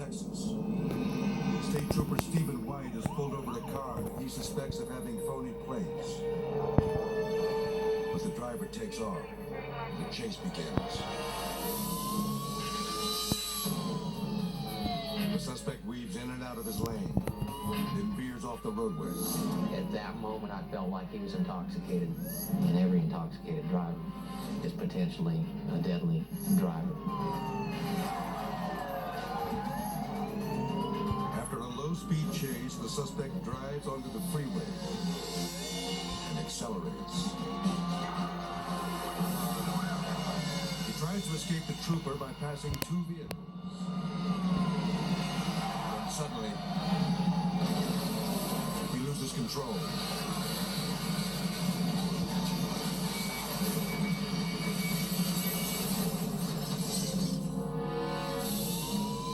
Texas. State Trooper Stephen White has pulled over a car that he suspects of having phony plates. As the driver takes off, the chase begins. The suspect weaves in and out of his lane, then veers off the roadway. At that moment, I felt like he was intoxicated, and every intoxicated driver is potentially a deadly driver. After a low-speed chase, the suspect drives onto the freeway and accelerates. He tries to escape the trooper by passing two vehicles. Then suddenly, he loses control.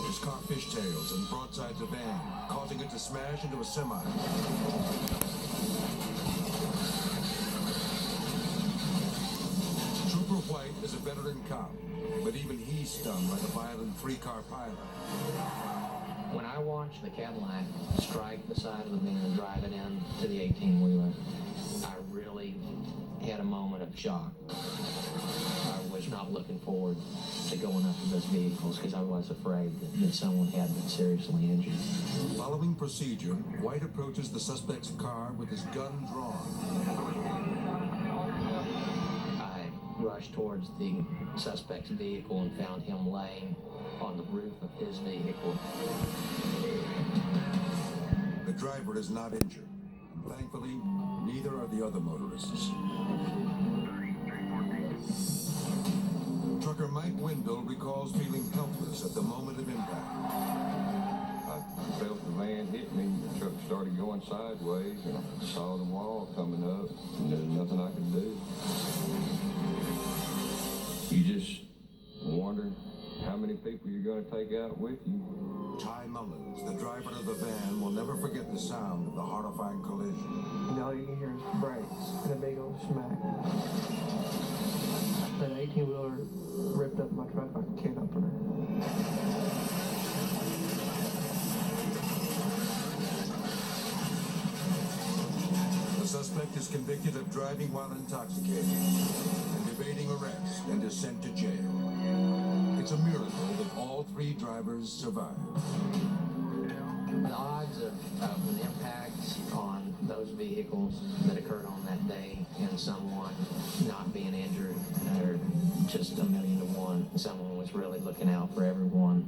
His car fishtails and broadsides a van, causing it to smash into a semi. Trooper White is a veteran cop, but even he's stunned like a violent three-car pilot. When I watched the Cadillac strike the side of the van and drive it into the 18-wheeler, I really had a moment of shock. I was not looking forward to going up to those vehicles because I was afraid that someone had been seriously injured. Following procedure, White approaches the suspect's car with his gun drawn. I rushed towards the suspect's vehicle and found him laying on the roof of his vehicle. The driver is not injured. Thankfully, neither are the other motorists. Trucker Mike Wendell recalls feeling helpless at the moment of impact. I felt the van hit me, the truck started going sideways, and I saw the wall coming up, and there was nothing I could do. You just wonder how many people you're going to take out with you. Ty Mullins, the driver of the van, will never forget the sound of the horrifying collision. And all you can hear is brakes and a big old smack. That 18-wheeler ripped up my truck like a can opener. The suspect is convicted of driving while intoxicated and evading arrest and is sent to jail. It's a miracle that all three drivers survived. The odds of an impact on those vehicles that occurred on that day and someone not being injured are just 1,000,000 to 1. Someone was really looking out for everyone